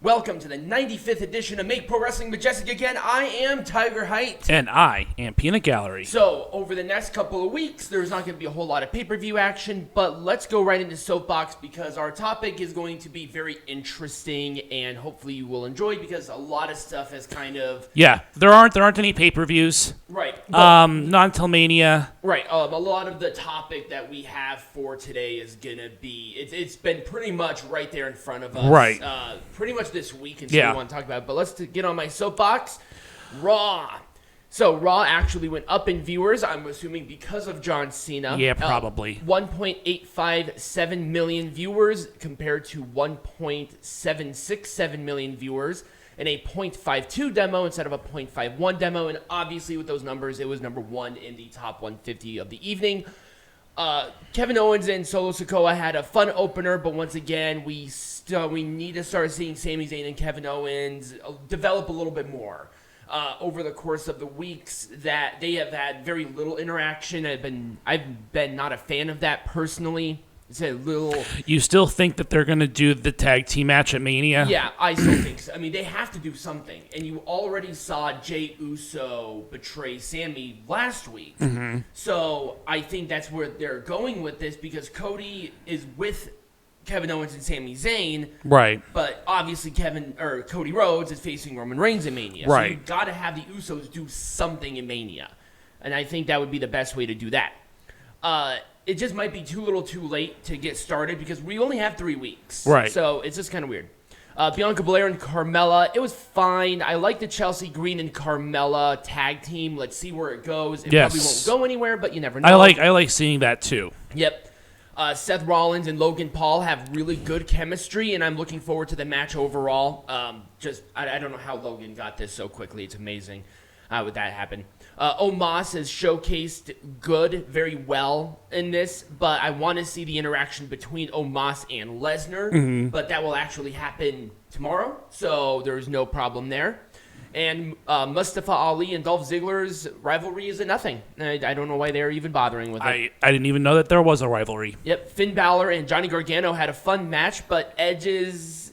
Welcome to the 95th edition of Make Pro Wrestling Majestic again. I am Tigerhite. And I am Peanut Gallery. So, over the next couple of weeks, there's not going to be a whole lot of pay-per-view action, but let's go right into Soapbox because our topic is going to be very interesting and hopefully you will enjoy because a lot of stuff has kind of... Yeah, there aren't any pay-per-views. Right. Not until Mania. Right. A lot of the topic that we have for today is going to be... It's been pretty much right there in front of us. Right. Pretty much this week and so we want to talk about it. But let's get on my soapbox. Raw. So Raw actually went up in viewers, I'm assuming because of John Cena. Yeah, probably. 1.857 million viewers compared to 1.767 million viewers in a 0.52 demo instead of a 0.51 demo. And obviously with those numbers, it was number one in the top 150 of the evening. Kevin Owens and Solo Sikoa had a fun opener, but once again, we need to start seeing Sami Zayn and Kevin Owens develop a little bit more over the course of the weeks that they have had very little interaction. I've been not a fan of that personally. It's a little. You still think that they're going to do the tag team match at Mania? Yeah, I still think so. I mean, they have to do something. And you already saw Jey Uso betray Sami last week. Mm-hmm. So I think that's where they're going with this because Cody is with Kevin Owens and Sami Zayn. Right. But obviously Cody Rhodes is facing Roman Reigns in Mania. Right. So you've got to have the Usos do something in Mania. And I think that would be the best way to do that. It just might be too little too late to get started because we only have 3 weeks. Right. So it's just kind of weird. Bianca Belair and Carmella, it was fine. I like the Chelsea Green and Carmella tag team. Let's see where it goes. It probably won't go anywhere, but you never know. I like seeing that too. Yep. Seth Rollins and Logan Paul have really good chemistry, and I'm looking forward to the match overall. I don't know how Logan got this so quickly. It's amazing. How would that happen? Omos has showcased very well in this, but I want to see the interaction between Omos and Lesnar, but that will actually happen tomorrow, so there's no problem there. And Mustafa Ali and Dolph Ziggler's rivalry is a nothing. I don't know why they're even bothering with it. I didn't even know that there was a rivalry. Yep, Finn Balor and Johnny Gargano had a fun match, but Edge's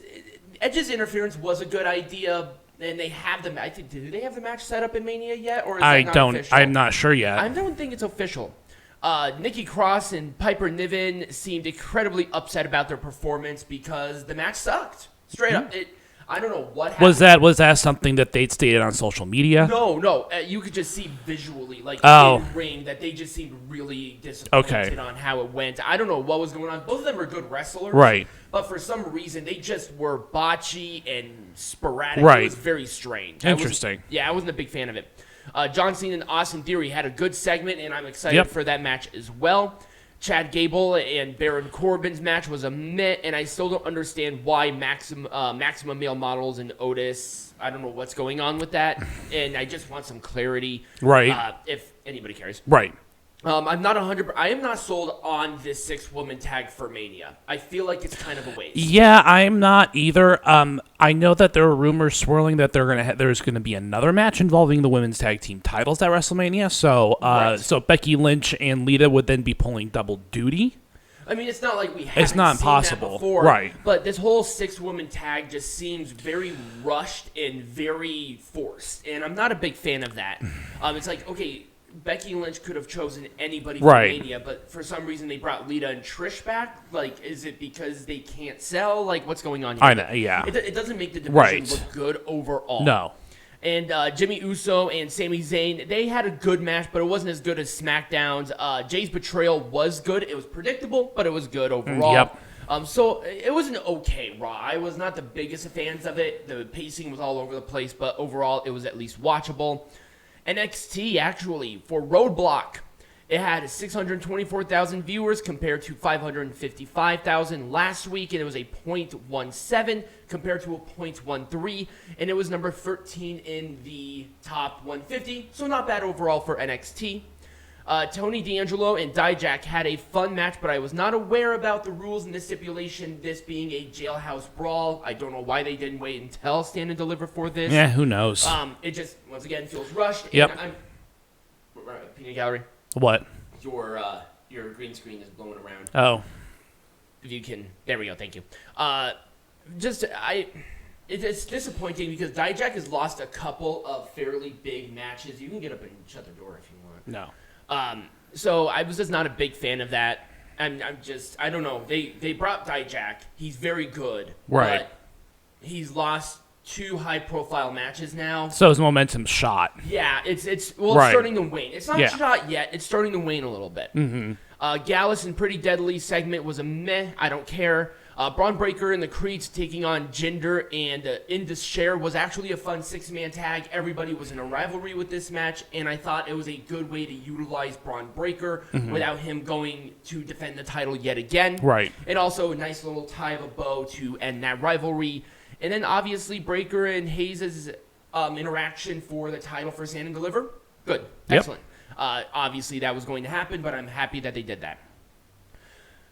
interference was a good idea. And they have do they have the match set up in Mania yet, or is that not official? I'm not sure yet. I don't think it's official. Nikki Cross and Piper Niven seemed incredibly upset about their performance because the match sucked. Straight up, I don't know what happened. Was that something that they'd stated on social media? No. You could just see visually, in ring, that they just seemed really disappointed on how it went. I don't know what was going on. Both of them are good wrestlers. Right. But for some reason, they just were botchy and sporadic. Right. It was very strange. Interesting. I wasn't a big fan of it. John Cena and Austin Theory had a good segment, and I'm excited for that match as well. Chad Gable and Baron Corbin's match was a meh, and I still don't understand why Maximum Male Models and Otis, I don't know what's going on with that, and I just want some clarity. Right. If anybody cares. Right. I am not sold on this 6-woman tag for Mania. I feel like it's kind of a waste. Yeah, I'm not either. I know that there are rumors swirling that there's going to be another match involving the women's tag team titles at WrestleMania. So, so Becky Lynch and Lita would then be pulling double duty. I mean, it's not like we haven't It's not seen impossible, that before, right? But this whole 6-woman tag just seems very rushed and very forced, and I'm not a big fan of that. It's like, okay, Becky Lynch could have chosen anybody for Mania, but for some reason they brought Lita and Trish back. Like, is it because they can't sell? Like, what's going on here? I know, yeah. It doesn't make the division look good overall. No. And Jimmy Uso and Sami Zayn, they had a good match, but it wasn't as good as SmackDown's. Jay's betrayal was good. It was predictable, but it was good overall. Yep. So it was an okay Raw. I was not the biggest of fans of it. The pacing was all over the place, but overall it was at least watchable. NXT, actually, for Roadblock, it had 624,000 viewers compared to 555,000 last week, and it was a 0.17 compared to a 0.13, and it was number 13 in the top 150, so not bad overall for NXT. Tony D'Angelo and Dijak had a fun match, but I was not aware about the rules and the stipulation, this being a jailhouse brawl. I don't know why they didn't wait until Stand and Deliver for this. Yeah, who knows? It just, once again, feels rushed. Yep. Peanut Gallery. What? Your green screen is blowing around. Oh. If you can, there we go, thank you. It's disappointing because Dijak has lost a couple of fairly big matches. You can get up and shut the door if you want. No. So I was just not a big fan of that. I don't know. They brought Dijak. He's very good. Right. But he's lost 2 high-profile matches now. So his momentum's shot. Yeah, it's Right. starting to wane. It's not Yeah. shot yet. It's starting to wane a little bit. Gallus and Pretty Deadly segment was a meh. I don't care. Braun Breaker and the Creeds taking on Jinder and Indus Sher was actually a fun 6-man tag. Everybody was in a rivalry with this match, and I thought it was a good way to utilize Braun Breaker without him going to defend the title yet again. Right. And also a nice little tie of a bow to end that rivalry. And then obviously Breaker and Hayes' interaction for the title for Stand and Deliver. Good. Yep. Excellent. Obviously that was going to happen, but I'm happy that they did that.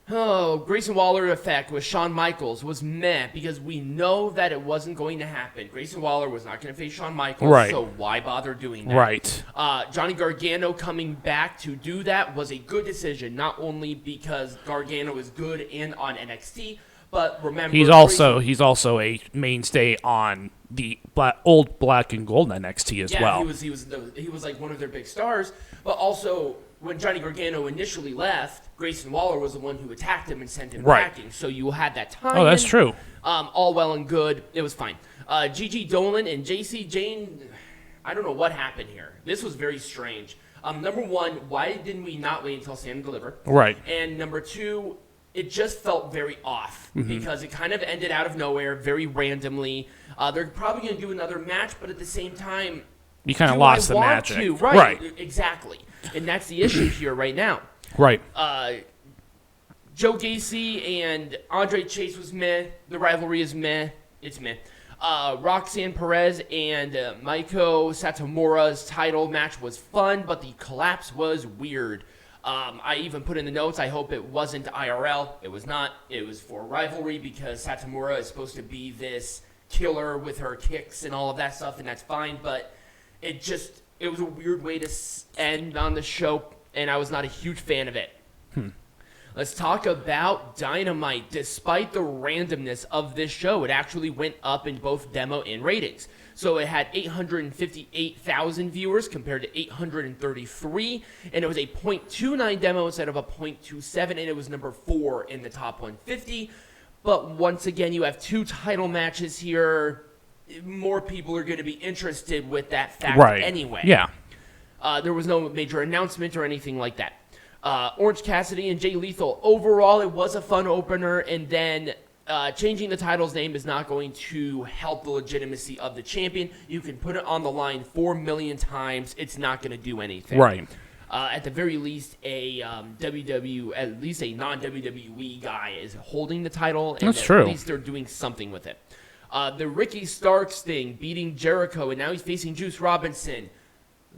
Oh, Grayson Waller effect with Shawn Michaels was meh because we know that it wasn't going to happen. Grayson Waller was not going to face Shawn Michaels, Right. so why bother doing that? Right. Johnny Gargano coming back to do that was a good decision, not only because Gargano is good and on NXT, but remember He's also a mainstay on the old black and gold NXT as well. he was like one of their big stars, but also when Johnny Gargano initially left, Grayson Waller was the one who attacked him and sent him Right. packing. So you had that time. Oh, that's true. All well and good. It was fine. Gigi Dolan and JC Jane, I don't know what happened here. This was very strange. Number one, why didn't we not wait until Stand and Deliver? Right. And number two, it just felt very off because it kind of ended out of nowhere, very randomly. They're probably going to do another match, but at the same time, You kind of do lost I the want magic. to? Right, exactly. And that's the issue here right now. Right. Joe Gacy and Andre Chase was meh. The rivalry is meh. It's meh. Roxanne Perez and Maiko Satomura's title match was fun, but the collapse was weird. I even put in the notes, I hope it wasn't IRL. It was not. It was for rivalry because Satomura is supposed to be this killer with her kicks and all of that stuff, and that's fine, but it was a weird way to end on the show, and I was not a huge fan of it. Let's talk about Dynamite. Despite the randomness of this show, it actually went up in both demo and ratings. So it had 858,000 viewers compared to 833, and it was a .29 demo instead of a .27, and it was number 4 in the top 150. But once again, you have 2 title matches here. More people are going to be interested with that fact anyway. Yeah. There was no major announcement or anything like that. Orange Cassidy and Jay Lethal. Overall, it was a fun opener, and then changing the title's name is not going to help the legitimacy of the champion. You can put it on the line 4 million times. It's not going to do anything. Right. At the very least, at least a non-WWE guy is holding the title, and That's true. At least they're doing something with it. The Ricky Starks thing, beating Jericho, and now he's facing Juice Robinson.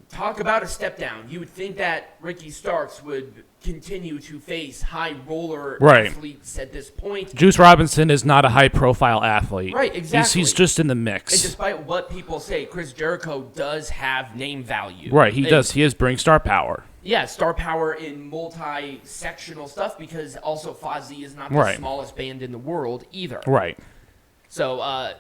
Talk about a step down. You would think that Ricky Starks would continue to face high roller athletes at this point. Juice Robinson is not a high-profile athlete. Right, exactly. He's just in the mix. And despite what people say, Chris Jericho does have name value. Right, he does. He is bring star power. Yeah, star power in multi-sectional stuff because also Fozzy is not the smallest band in the world either. Right. So,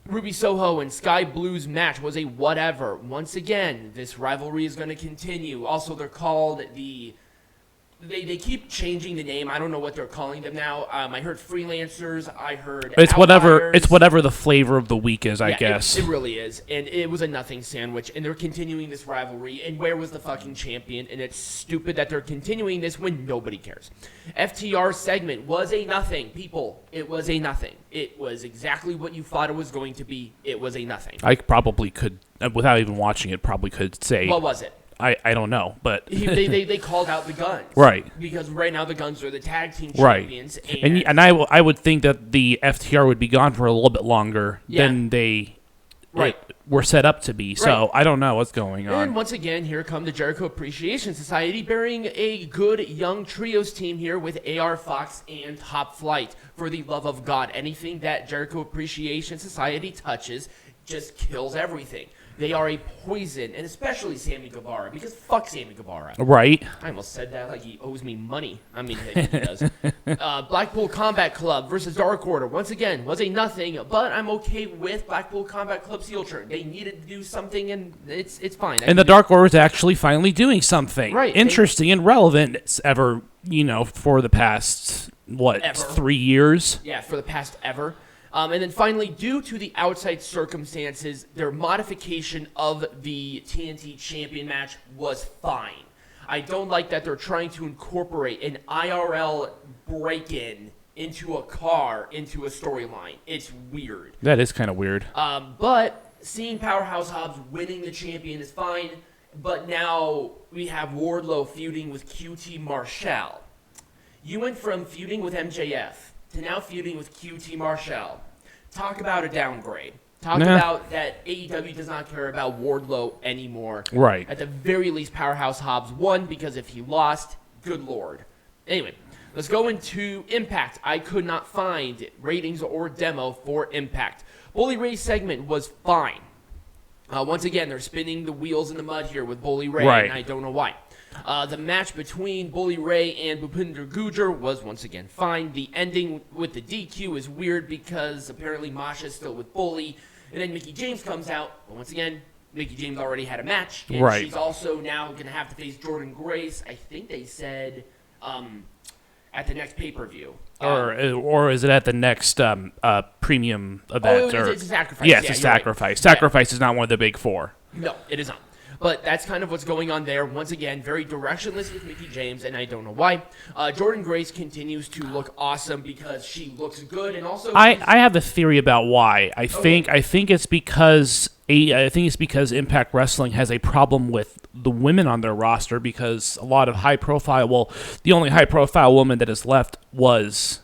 Ruby Soho and Sky Blue's match was a whatever. Once again, this rivalry is going to continue. Also, they're called the... They keep changing the name. I don't know what they're calling them now. I heard freelancers. I heard It's outliers. whatever the flavor of the week is, I guess. It really is. And it was a nothing sandwich. And they're continuing this rivalry. And where was the fucking champion? And it's stupid that they're continuing this when nobody cares. FTR segment was a nothing. People, it was a nothing. It was exactly what you thought it was going to be. It was a nothing. I probably could, without even watching it, probably could say... What was it? I don't know, but... they called out the Guns. Right. Because right now the Guns are the tag team champions. Right. And I would think that the FTR would be gone for a little bit longer than they were set up to be. So I don't know what's going on. And once again, here come the Jericho Appreciation Society bearing a good young trios team here with AR Fox and Top Flight. For the love of God, anything that Jericho Appreciation Society touches just kills everything. They are a poison, and especially Sammy Guevara, because fuck Sammy Guevara. Right. I almost said that like he owes me money. I mean, he does. Blackpool Combat Club versus Dark Order. Once again, was a nothing, but I'm okay with Blackpool Combat Club's heel turn. They needed to do something, and it's fine. And the Dark Order is actually finally doing something Right. interesting and relevant ever, for the past, Ever. 3 years? Yeah, for the past ever. And then finally, due to the outside circumstances, their modification of the TNT Champion match was fine. I don't like that they're trying to incorporate an IRL break-in into a car, into a storyline. It's weird. That is kind of weird. But seeing Powerhouse Hobbs winning the champion is fine. But now we have Wardlow feuding with QT Marshall. You went from feuding with MJF to now feuding with QT Marshall. Talk about a downgrade. Talk about that AEW does not care about Wardlow anymore. Right. At the very least, Powerhouse Hobbs won, because if he lost, good lord. Anyway, let's go into Impact. I could not find ratings or demo for Impact. Bully Ray's segment was fine. Once again, they're spinning the wheels in the mud here with Bully Ray, Right. and I don't know why. The match between Bully Ray and Bhupinder Gujar was once again fine. The ending with the DQ is weird because apparently Masha's still with Bully, and then Mickie James comes out. But once again, Mickie James already had a match, and Right. she's also now going to have to face Jordynne Grace. I think they said at the next pay-per-view. Or is it at the next premium event? It's a sacrifice. Yes, Yeah, it's a you're right. sacrifice. Sacrifice is not one of the big four. No, it is not. But that's kind of what's going on there. Once again, very directionless with Mickie James, and I don't know why. Jordynne Grace continues to look awesome because she looks good, and also I have a theory about why. I think it's because Impact Wrestling has a problem with the women on their roster, because a lot of the only high profile woman that is left was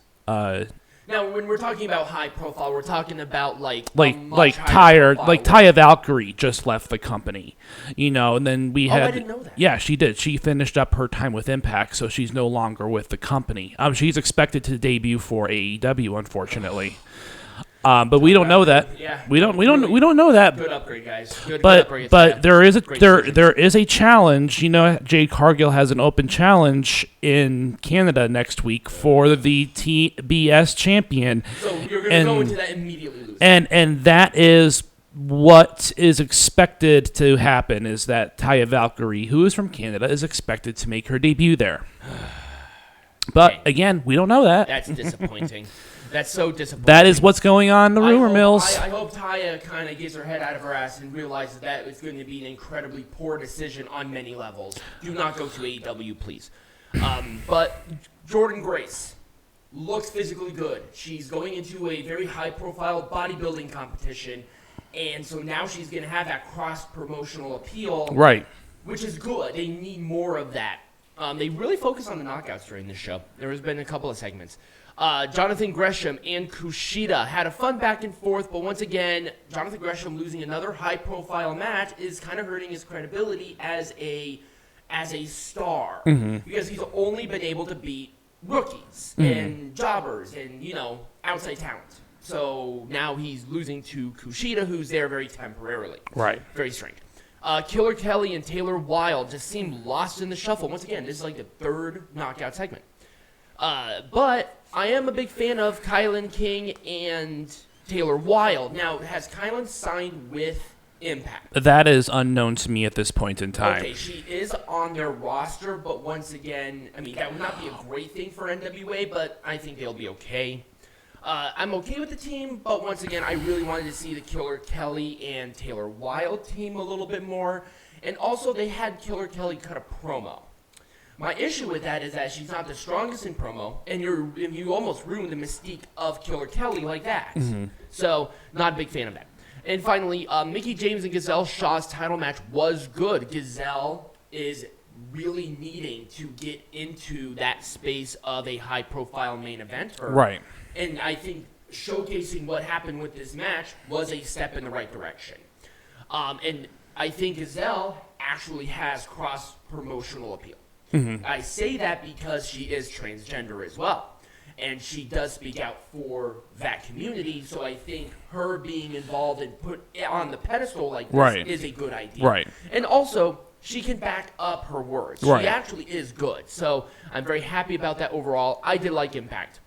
now when we're talking about high profile, we're talking about like Taya Valkyrie just left the company, and then we had. I didn't know that. Yeah, she did. She finished up her time with Impact, so she's no longer with the company. She's expected to debut for AEW, unfortunately. But we don't know that. Yeah. We don't know that. Good upgrade, guys. Good upgrade. But there is Great there is a challenge. Jade Cargill has an open challenge in Canada next week for the TBS champion. So you're going to go into that immediately losing. And that is what is expected to happen, is that Taya Valkyrie, who is from Canada, is expected to make her debut there. But again, we don't know that. That's disappointing. That's so disappointing. That is what's going on in the rumor mills. I hope Taya kind of gets her head out of her ass and realizes that it's going to be an incredibly poor decision on many levels. Do not go to AEW, please. But Jordynne Grace looks physically good. She's going into a very high-profile bodybuilding competition, and so now she's going to have that cross-promotional appeal. Right. Which is good. They need more of that. They really focus on the knockouts during this show. There has been a couple of segments. Jonathan Gresham and Kushida had a fun back and forth, but once again, Jonathan Gresham losing another high-profile match is kind of hurting his credibility as a star, because he's only been able to beat rookies and jobbers and outside talent. So now he's losing to Kushida, who's there very temporarily. Right. Very strange. Killer Kelly and Taylor Wilde just seemed lost in the shuffle. Once again, this is like the third knockout segment. But I am a big fan of Kylan King and Taylor Wilde. Now, has Kylan signed with Impact? That is unknown to me at this point in time. Okay, she is on their roster, but once again, I mean, that would not be a great thing for NWA, but I think they'll be okay. I'm okay with the team, but once again, I really wanted to see the Killer Kelly and Taylor Wilde team a little bit more. And also, they had Killer Kelly cut a promo. My issue with that is that she's not the strongest in promo, and you almost ruined the mystique of Killer Kelly like that. So, not a big fan of that. And finally, Mickie James and Gazelle Shaw's title match was good. Gazelle is really needing to get into that space of a high-profile main eventer. Right. And I think showcasing what happened with this match was a step in the right direction. And I think Gazelle actually has cross-promotional appeal. I say that because she is transgender as well. and she does speak out for that community. So I think her being involved and put on the pedestal like this is a good idea. Right. And also, she can back up her words. She actually is good. So I'm very happy about that overall. I did like Impact.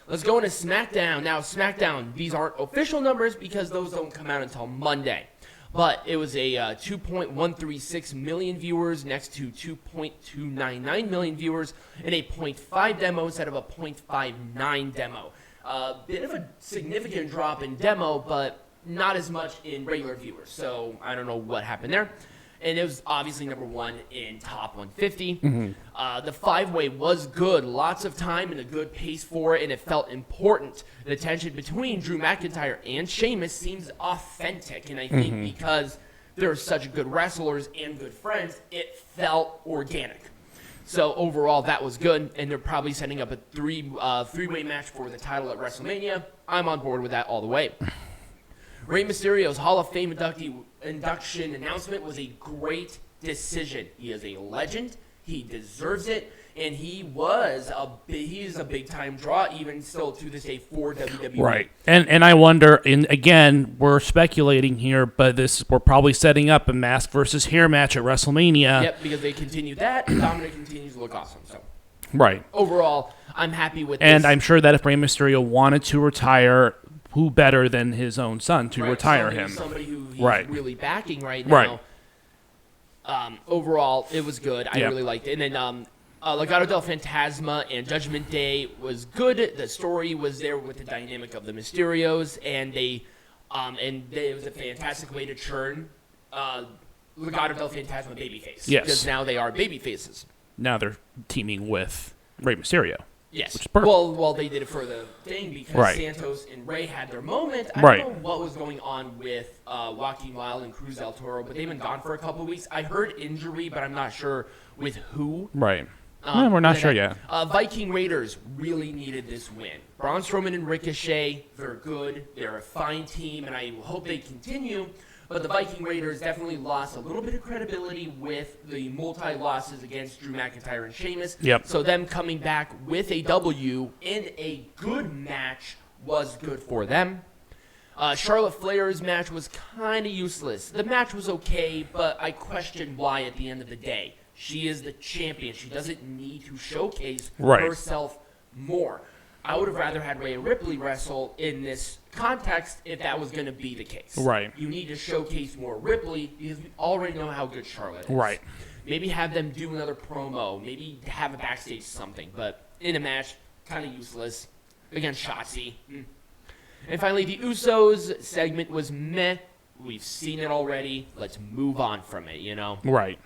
Let's go into SmackDown. Now, SmackDown, these aren't official numbers because those don't come out until Monday. But it was a 2.136 million viewers next to 2.299 million viewers in a 0.5 demo instead of a 0.59 demo. A bit of a significant drop in demo, but not as much in regular viewers. So I don't know what happened there. And it was obviously number one in top 150. The five-way was good. Lots of time and a good pace for it, and it felt important. The tension between Drew McIntyre and Sheamus seems authentic, and I think because they're such good wrestlers and good friends, it felt organic. So overall, that was good, and they're probably setting up a three-way match for the title at WrestleMania. I'm on board with that all the way. Rey Mysterio's Hall of Fame induction announcement was a great decision. He is a legend. He deserves it, and he is a big-time draw, even still to this day for WWE. Right, and I wonder, and again, we're speculating here, but we're probably setting up a mask versus hair match at WrestleMania. Yep, because they continue that, and Dominic continues to look awesome. So, right. Overall, I'm happy with this. And I'm sure that if Rey Mysterio wanted to retire, who better than his own son to retire him? Somebody who he's really backing right now. Overall, it was good. I really liked it. And then Legado del Fantasma and Judgment Day was good. The story was there with the dynamic of the Mysterios, and it was a fantastic way to turn Legado del Fantasma babyface. Yes. Because now they are babyfaces. Now they're teaming with Rey Mysterio. Yes. Which is perfect. Well, they did it for the thing because Santos and Rey had their moment. I don't know what was going on with Joaquin Wilde and Cruz del Toro, but they've been gone for a couple of weeks. I heard injury, but I'm not sure with who. Right. We're not sure yet. Viking Raiders really needed this win. Braun Strowman and Ricochet, they're good. They're a fine team, and I hope they continue. But the Viking Raiders definitely lost a little bit of credibility with the multi-losses against Drew McIntyre and Sheamus. Yep. So them coming back with a W in a good match was good for them. Charlotte Flair's match was kind of useless. The match was okay, but I question why at the end of the day. She is the champion. She doesn't need to showcase herself more. I would have rather had Rhea Ripley wrestle in this context if that was going to be the case. Right. You need to showcase more Ripley because we already know how good Charlotte is. Right. Maybe have them do another promo. Maybe have a backstage something. But in a match, kind of useless against Shotzi. And finally, the Usos segment was meh. We've seen it already. Let's move on from it, you know? Right.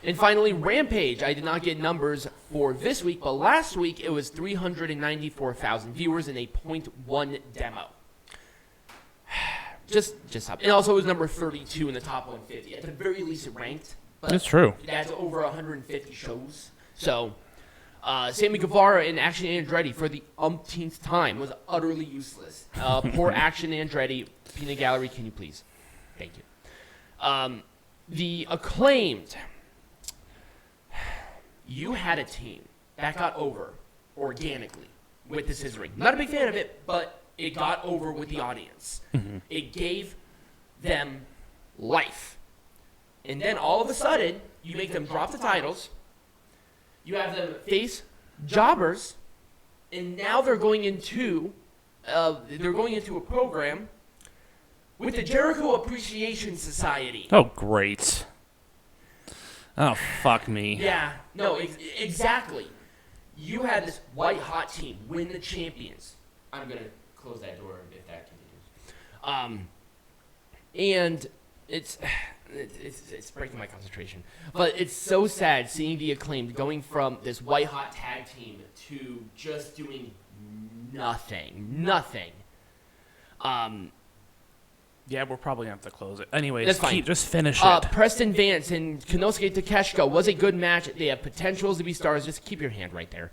And finally, Rampage. I did not get numbers for this week, but last week it was 394,000 viewers in a 0.1 demo. Just stop. And also it was number 32 in the top 150. At the very least, it ranked. But that's true. That's over 150 shows. So, Sammy Guevara and Action Andretti for the umpteenth time was utterly useless. Poor Action Andretti. Peanut Gallery, can you please? Thank you. The Acclaimed. You had a team that got over organically with the scissoring. Not a big fan of it, but it got over with the audience. It gave them life. And then all of a sudden, you make them drop the titles. You have them face jobbers, and now they're going into a program with the Jericho Appreciation Society. Oh, great. Oh, fuck me. Yeah, no, exactly. You had this white-hot team win the champions. I'm going to close that door if that continues. And it's breaking my concentration. But it's so sad seeing the Acclaimed going from this white-hot tag team to just doing nothing. Yeah, we're probably going to have to close it. Anyways, that's fine. Just finish it. Preston Vance and Konosuke Takeshita was a good match. They have potentials to be stars. Just keep your hand right there.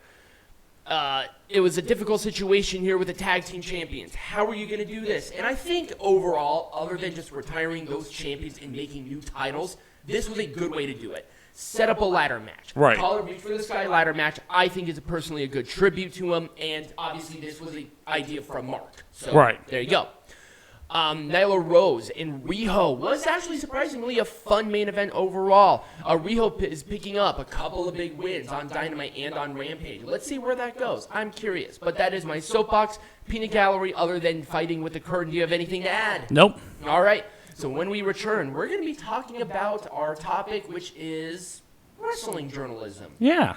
It was a difficult situation here with the tag team champions. How are you going to do this? And I think overall, other than just retiring those champions and making new titles, this was a good way to do it. set up a ladder match. Right. Call it Reach for the Sky ladder match. I think is personally a good tribute to him, and obviously this was an idea from Mark. So there you go. Nyla Rose and Riho was actually surprisingly a fun main event overall. Riho is picking up a couple of big wins on Dynamite and on Rampage. Let's see where that goes. I'm curious. But that is my soapbox. Peanut Gallery, other than fighting with the curtain, do you have anything to add? Nope. All right. So when we return, we're going to be talking about our topic, which is wrestling journalism. Yeah.